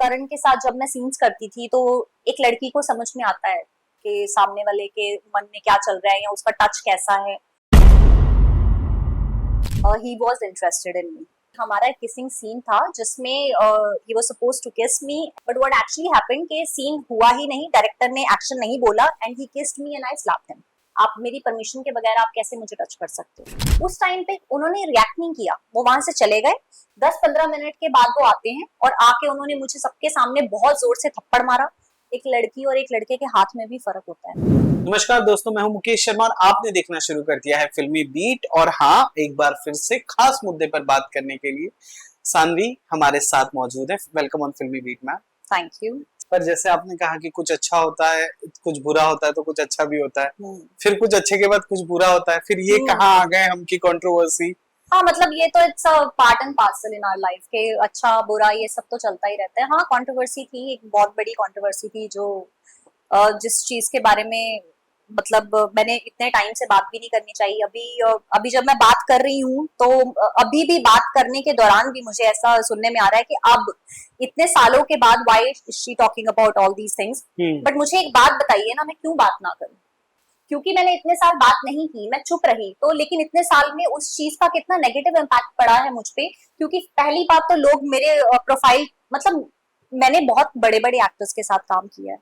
करण के साथ जब मैं सीन्स करती थी तो एक लड़की को समझ में आता है कि सामने वाले के मन में क्या चल रहा है या उसका टच कैसा है। ही वॉज इंटरेस्टेड इन मी। हमारा एक किसिंग सीन था जिसमें ही वाज सपोज्ड टू किस मी, बट व्हाट एक्चुअली हैपेंड कि सीन हुआ ही नहीं, डायरेक्टर ने एक्शन नहीं बोला and he kissed me and I slapped him. आप मेरी परमिशन के बगैर आप कैसे मुझे टच कर सकते हो? उस टाइम पे उन्होंने रिएक्ट नहीं किया, वो वहां से चले गए। 10-15 मिनट के बाद वो आते हैं और आके उन्होंने मुझे सबके सामने बहुत जोर से थप्पड़ मारा। एक लड़की और एक लड़के के हाथ में भी फर्क होता है। नमस्कार दोस्तों, मैं हूं मुकेश शर्मा और आपने देखना शुरू कर दिया है फिल्मी बीट। और हाँ, एक बार फिर से खास मुद्दे पर बात करने के लिए सानवी हमारे साथ मौजूद है। वेलकम ऑन फिल्मी बीट मैम। Thank you. पर जैसे आपने कहा कि कुछ अच्छा होता है, कुछ बुरा होता है, तो कुछ अच्छा भी होता है, फिर कुछ अच्छे के बाद कुछ बुरा होता है, फिर ये कहाँ आ गए हम की कंट्रोवर्सी? हाँ, मतलब ये तो it's a part and parcel in our life के अच्छा बुरा ये सब तो चलता ही रहता है। हाँ, कंट्रोवर्सी थी, एक बहुत बड़ी कंट्रोवर्सी थी जो जिस चीज के बारे में मतलब मैंने इतने टाइम से बात भी नहीं करनी चाहिए। अभी जब मैं बात कर रही हूँ तो अभी भी बात करने के दौरान भी मुझे ऐसा सुनने में आ रहा है कि अब इतने सालों के बाद why is she talking about all these things. But मुझे एक बात बताइए ना, मैं क्यों बात ना करूं? क्योंकि मैंने इतने साल बात नहीं की, मैं चुप रही, तो लेकिन इतने साल में उस चीज का कितना नेगेटिव इम्पैक्ट पड़ा है मुझ पे। क्योंकि पहली बात तो लोग मेरे प्रोफाइल मतलब मैंने बहुत बड़े बड़े एक्टर्स के साथ काम किया है,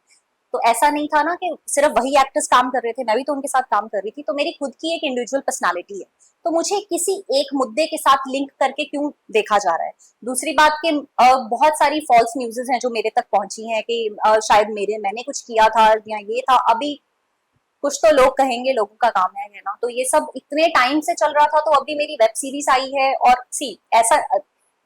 तो ऐसा नहीं था ना कि सिर्फ वही एक्टर्स काम कर रहे थे, मैं भी तो उनके साथ काम कर रही थी। तो मेरी खुद की एक इंडिविजुअल पर्सनालिटी है, तो मुझे किसी एक मुद्दे के साथ लिंक करके क्यों देखा जा रहा है? दूसरी बात कि बहुत सारी फॉल्स न्यूज़ेस हैं जो मेरे तक पहुंची हैं कि शायद मैंने कुछ किया था या ये था। अभी कुछ तो लोग कहेंगे, लोगों का काम है ना। तो ये सब इतने टाइम से चल रहा था, तो अभी मेरी वेब सीरीज आई है और सी ऐसा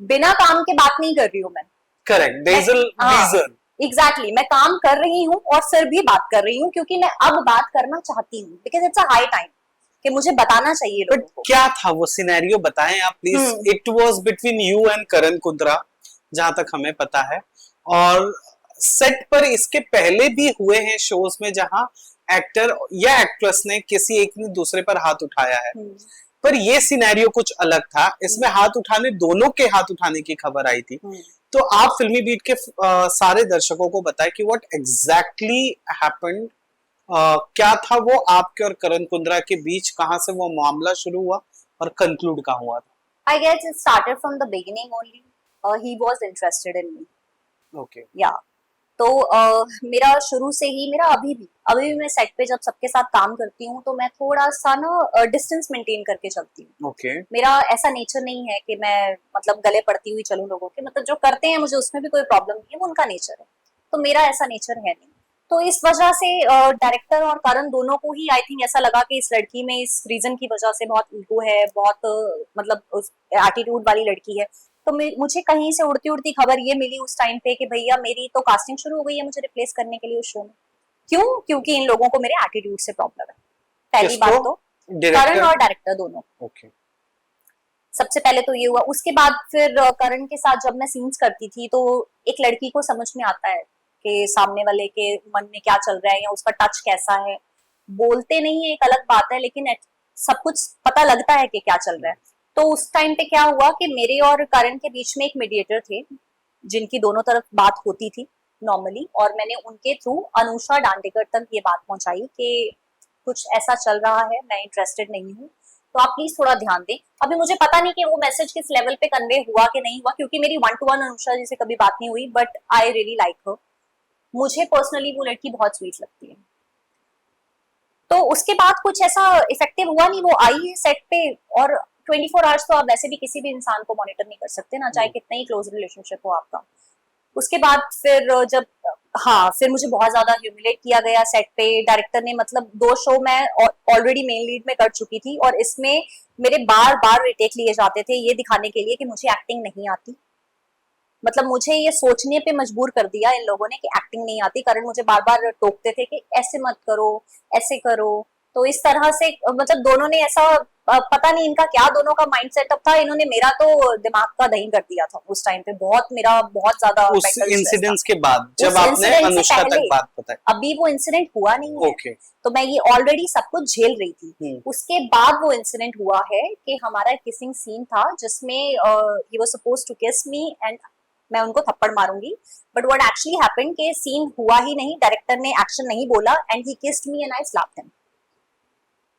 बिना काम के बात नहीं कर रही हूँ मैं। Correct, there is a reason. Exactly, मैं काम कर रही हूँ और फिर भी बात कर रही हूँ क्योंकि मैं अब बात करना चाहती हूँ, because it's a high time कि मुझे बताना चाहिए लोगों को। क्या था वो सिनेरियो, बताएं आप please. It was between you and Karan Kundra, जहां तक हमें पता है। और सेट पर इसके पहले भी हुए हैं शोज में जहां एक्टर या एक्ट्रेस ने किसी एक ने दूसरे पर हाथ उठाया है, पर ये सिनेरियो कुछ अलग था। इसमें हाथ उठाने, दोनों के हाथ उठाने की खबर आई थी। तो आप फिल्मी बीट के सारे दर्शकों को बताएं कि व्हाट एग्जैक्टली हैपेंड। क्या था वो आपके और करण कुंद्रा के बीच, कहां से वो मामला शुरू हुआ और कंक्लूड कहां हुआ था? I guess it started from the beginning only. He was interested in me. Okay. या तो मेरा शुरू से ही, मेरा अभी भी मैं सेट पे जब सबके साथ काम करती हूँ तो मैं थोड़ा सा ना डिस्टेंस मेंटेन करके चलती हूँ। ओके। मेरा ऐसा नेचर नहीं है कि मैं मतलब गले पड़ती हुई चलूं लोगों के, मतलब जो करते हैं मुझे उसमें भी कोई प्रॉब्लम नहीं है, वो उनका नेचर है, तो मेरा ऐसा नेचर है नहीं। तो इस वजह से डायरेक्टर और करण दोनों को ही आई थिंक ऐसा लगा कि इस लड़की में इस रीजन की वजह से बहुत ईगो है, बहुत मतलब एटीट्यूड वाली लड़की है। तो मुझे कहीं से उड़ती उड़ती खबर ये मिली उस टाइम पे कि भैया मेरी तो कास्टिंग शुरू हो गई है मुझे रिप्लेस करने के लिए उस शो में। क्यों? क्योंकि इन लोगों को मेरे एटीट्यूड से प्रॉब्लम है। पहली बात तो करण और डायरेक्टर दोनों। ओके। सबसे पहले तो ये हुआ। उसके बाद फिर करण के साथ जब मैं सीन्स करती थी तो एक लड़की को समझ में आता है कि सामने वाले के मन में क्या चल रहा है या उसका टच कैसा है। बोलते नहीं है एक अलग बात है, लेकिन सब कुछ पता लगता है कि क्या चल रहा है। तो उस टाइम पे क्या हुआ कि मेरे और करण के बीच में एक मीडिएटर थे जिनकी दोनों तरफ बात होती थी नॉर्मली, और मैंने उनके थ्रू अनुषा डांडेकर तक ये बात पहुंचाई कि कुछ ऐसा चल रहा है, मैं इंटरेस्टेड नहीं हूँ, तो आप प्लीज थोड़ा ध्यान दें। अभी मुझे पता नहीं कि वो मैसेज किस लेवल पे कन्वे हुआ कि नहीं हुआ, क्योंकि मेरी 1-to-1 अनुषा जी से कभी बात नहीं हुई, बट आई रियली लाइक हर। मुझे पर्सनली वो लड़की बहुत स्वीट लगती है। तो उसके बाद कुछ ऐसा इफेक्टिव हुआ नहीं, वो आई है सेट पे, और 24 आवर्स तो आप वैसे भी किसी भी इंसान को मॉनिटर नहीं कर सकते ना, चाहे कितना ही क्लोज रिलेशनशिप हो आपका। उसके बाद फिर जब फिर मुझे बहुत ज्यादा ह्यूमिलेट किया गया सेट पे। डायरेक्टर ने मतलब 2 शो मैं ऑलरेडी मेन लीड में कर चुकी थी और इसमें मेरे बार बार रिटेक लिए जाते थे ये दिखाने के लिए कि मुझे एक्टिंग नहीं आती। मतलब मुझे ये सोचने पे मजबूर कर दिया इन लोगों ने कि एक्टिंग नहीं आती, कारण मुझे बार बार टोकते थे कि ऐसे मत करो, ऐसे करो। तो इस तरह से मतलब दोनों ने ऐसा पता नहीं इनका क्या दोनों का माइंड सेटअप था, इन्होंने मेरा तो दिमाग का दही कर दिया था उस टाइम पे। मेरा बहुत ज्यादा उस इंसिडेंट्स के बाद जब आपने अनुष्का तक बात बताई। अभी वो इंसिडेंट हुआ नहीं है। okay. तो मैं ये ऑलरेडी सब कुछ झेल रही थी। उसके बाद वो इंसिडेंट हुआ है कि हमारा किसिंग सीन था जिसमें ही वाज सपोज्ड टू किस मी एंड मैं उनको थप्पड़ मारूंगी, बट व्हाट एक्चुअली हैपेंड कि सीन हुआ ही नहीं, डायरेक्टर ने एक्शन नहीं बोला and he kissed me and I slapped him.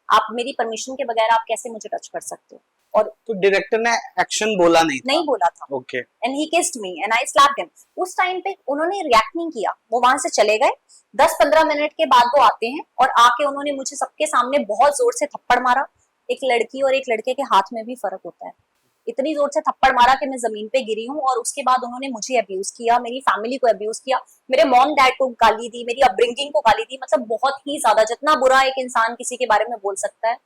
आप मेरी परमिशन के बगैर आप कैसे मुझे टच कर सकते हो? और तो डायरेक्टर ने एक्शन बोला नहीं था? नहीं बोला था। Okay. And he kissed me and I slapped him. उस टाइम पे उन्होंने रिएक्ट नहीं किया, वो वहां से चले गए। 10-15 मिनट के बाद वो आते हैं और आके उन्होंने मुझे सबके सामने बहुत जोर से थप्पड़ मारा। एक लड़की और एक लड़के के हाथ में भी फर्क होता है। इतनी जोर से थप्पड़ मारा कि मैं जमीन पे गिरी हूँ, और उसके बाद उन्होंने मुझे अब्यूज किया, मेरी फैमिली को अब्यूज किया, मेरे मॉम डैड को गाली दी, मेरी अपब्रिंगिंग को गाली दी, मतलब बहुत ही ज्यादा, जितना बुरा एक इंसान किसी के बारे में बोल सकता है,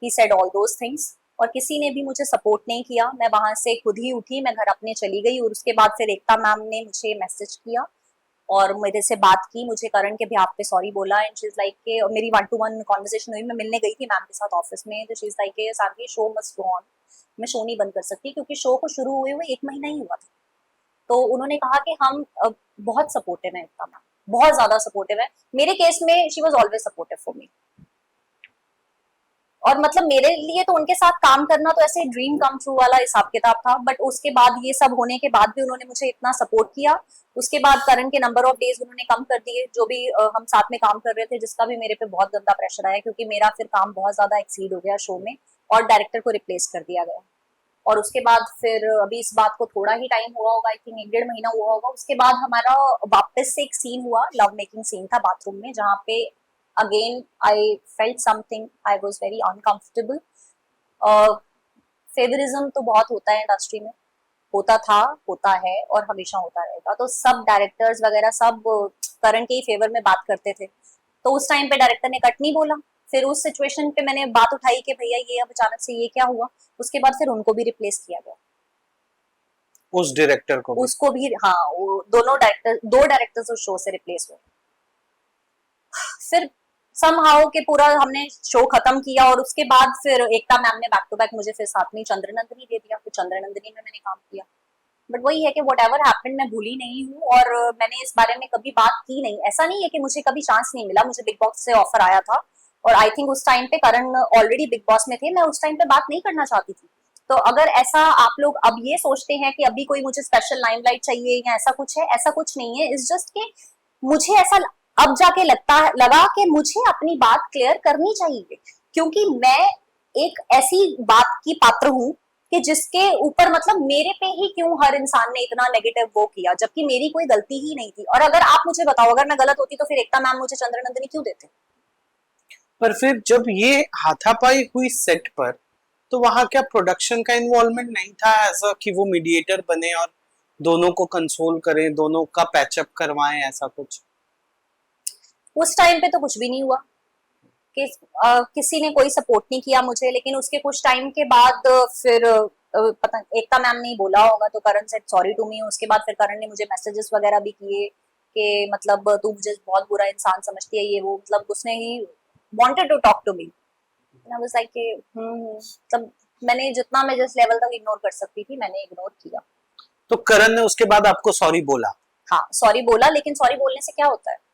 he said all those things. और किसी ने भी मुझे सपोर्ट नहीं किया, मैं वहां से खुद ही उठी, मैं घर अपने चली गई। और उसके बाद फिर एकता मैम ने मुझे मैसेज किया और मेरे से बात की, मुझे करण के बिहाफ पे सॉरी बोला एंड शी इज लाइक के, मेरी 1-to-1 कॉन्वर्सेशन हुई, मैं मिलने गई थी मैम के साथ ऑफिस में, तो शी इज लाइक के Saanvi show must go on, मैं शो नहीं बंद कर सकती, क्योंकि शो को शुरू हुए हुए 1 महीना ही हुआ था। तो उन्होंने कहा कि हम बहुत सपोर्टिव है एकता मैम, बहुत ज्यादा सपोर्टिव है मेरे केस में, she was always supportive for me. और मतलब मेरे लिए तो उनके साथ काम करना तो ऐसे ड्रीम कम ट्रू वाला हिसाब किताब था, बट उसके बाद ये सब होने के बाद भी उन्होंने मुझे इतना सपोर्ट किया। उसके बाद करण के नंबर ऑफ डेज उन्होंने कम कर दिए, जो भी हम साथ में काम कर रहे थे, जिसका भी मेरे पे बहुत गंदा प्रेशर आया, क्योंकि मेरा फिर काम बहुत ज्यादा एक्सीड हो गया शो में और डायरेक्टर को रिप्लेस कर दिया गया। और उसके बाद फिर अभी इस बात को थोड़ा ही टाइम हुआ होगा, आई थिंक 1-1.5 महीना हुआ होगा, उसके बाद हमारा वापस से एक सीन हुआ, लव मेकिंग सीन था बाथरूम में, जहाँ पे again I felt something, I was very uncomfortable. Favouritism तो बहुत होता है इंडस्ट्री में, होता था, होता है और हमेशा होता रहेगा। तो सब डायरेक्टर्स वगैरह सब करण के ही फेवर में बात करते थे, तो उस टाइम पे डायरेक्टर ने कट नहीं बोला। फिर उस सिचुएशन पे मैंने बात उठाई कि भैया ये अब अचानक से ये क्या हुआ। उसके बाद फिर उनको भी रिप्लेस किया गया, उस डायरेक्टर को भी? उसको भी, हाँ, वो दोनों डायरेक्टर, 2 डायरेक्टर्स उस शो से रिप्लेस हुए। फिर समहाउ के पूरा हमने शो खत्म किया और उसके बाद फिर एकता मैम ने बैक टू बैक मुझे फिर साथ में चंद्रनंदिनी दे दिया, फिर चंद्रनंदिनी में मैंने काम किया। बट वही है कि वट एवर हैपेंड मैं भूली नहीं हूँ, और मैंने इस बारे में कभी बात की नहीं। ऐसा नहीं है कि मुझे कभी चांस नहीं मिला, मुझे बिग बॉस से ऑफर आया था और आई थिंक उस टाइम पे करण ऑलरेडी बिग बॉस में थे, मैं उस टाइम पे बात नहीं करना चाहती थी। तो अगर ऐसा आप लोग अब ये सोचते हैं कि अभी कोई मुझे स्पेशल लाइमलाइट चाहिए या ऐसा कुछ है, ऐसा कुछ नहीं है। इट्स जस्ट कि मुझे ऐसा अब जाके लगा कि मुझे अपनी बात क्लियर करनी चाहिए, क्योंकि मैं एक ऐसी बात की पात्र हूँ कि जिसके ऊपर मतलब मेरे पे ही क्यों हर इंसान ने इतना नेगेटिव वो किया, जबकि मेरी कोई गलती ही नहीं थी। और अगर आप मुझे बताओ, अगर मैं गलत होती तो फिर एकता मैम मुझे चंद्रनंदिनी क्यों देते? पर फिर जब ये हाथापाई हुई सेट पर, तो वहां क्या प्रोडक्शन का इन्वॉल्वमेंट नहीं था ऐसा कि वो मीडिएटर बने और दोनों को कंसोल करें, दोनों का पैचअप करवाएं, ऐसा कुछ? उस टाइम पे तो कुछ भी नहीं हुआ कि किसी ने कोई सपोर्ट नहीं किया मुझे। लेकिन उसके कुछ टाइम के बाद फिर पता एकता मैम ने बोला होगा तो करण सेड सॉरी टू मी। उसके बाद फिर करण ने मुझे मैसेजेस वगैरह भी किए कि मतलब तू मुझे बहुत बुरा इंसान समझती है, ये वो, मतलब उसने he wanted to talk to me. I was like मतलब मैंने जितना मैं जिस लेवल तक इग्नोर कर सकती थी मैंने इग्नोर किया। तो करण ने उसके बाद आपको सॉरी बोला? हाँ, सॉरी बोला, लेकिन सॉरी बोलने से क्या होता है?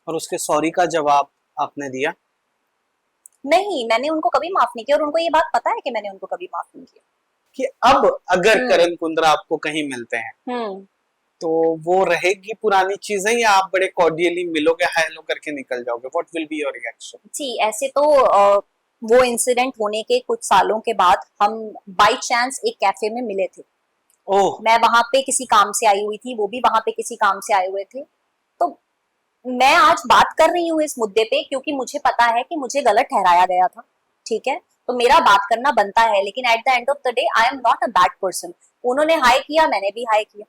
और उसके सॉरी का जवाब आपने दिया? नहीं, मैंने उनको कभी माफ नहीं किया और उनको ये बात पता है कि मैंने उनको कभी माफ नहीं किया। कि अब अगर करण कुंद्रा आपको कहीं मिलते हैं तो वो रहेगी पुरानी चीजें, या आप बड़े कॉर्डियली मिलोगे, हाय हेलो करके निकल जाओगे? What will be your reaction? जी, ऐसे तो वो इंसिडेंट होने के कुछ सालों के बाद हम बाय चांस एक कैफे में मिले थे। ओह। मैं वहां पे किसी काम से आई हुई थी, वो भी वहां पे किसी काम से आए हुए थे। तो मैं आज बात कर रही हूँ इस मुद्दे पे क्योंकि मुझे पता है कि मुझे गलत ठहराया गया था, ठीक है? तो मेरा बात करना बनता है, लेकिन at the end of the day I am not a bad person. उन्होंने हाई किया, मैंने भी हाई किया,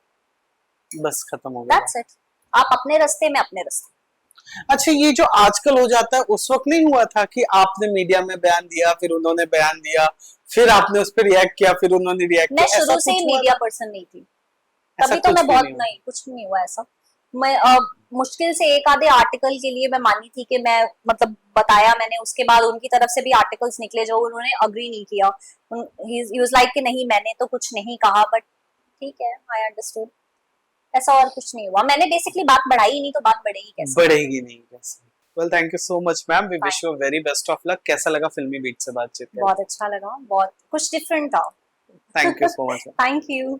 बस खत्म हो गया। That's it. आप अपने रास्ते, मैं अपने रास्ते। अच्छा, ये जो आजकल हो जाता है, उस वक्त नहीं हुआ था कि आपने मीडिया में बयान दिया, फिर उन्होंने बयान दिया, फिर आपने उस पर रिएक्ट किया, फिर उन्होंने रिएक्ट किया? मैं शुरू से ही मीडिया पर्सन नहीं थी, तभी तो मैं बहुत नहीं, कुछ नहीं हुआ ऐसा। मैं मुश्किल से एक आधे आर्टिकल के लिए मैं मानी थी कि मैं मतलब बताया मैंने, उसके बाद उनकी तरफ से भी आर्टिकल्स निकले जो उन्होंने अग्री नहीं किया। ही वाज लाइक कि नहीं मैंने तो कुछ नहीं कहा, बट ठीक है, आई अंडरस्टूड। ऐसा और कुछ नहीं हुआ, मैंने बेसिकली बात बढ़ाई ही नहीं, तो बात बढ़ेगी कैसे? बढ़ेगी नहीं कैसे? Well, thank you so much ma'am, we wish you very best of luck. कैसा लगा फिल्मी बीट से बातचीत करके? बहुत अच्छा लगा, बहुत कुछ डिफरेंट था। Thank you so much. Thank you.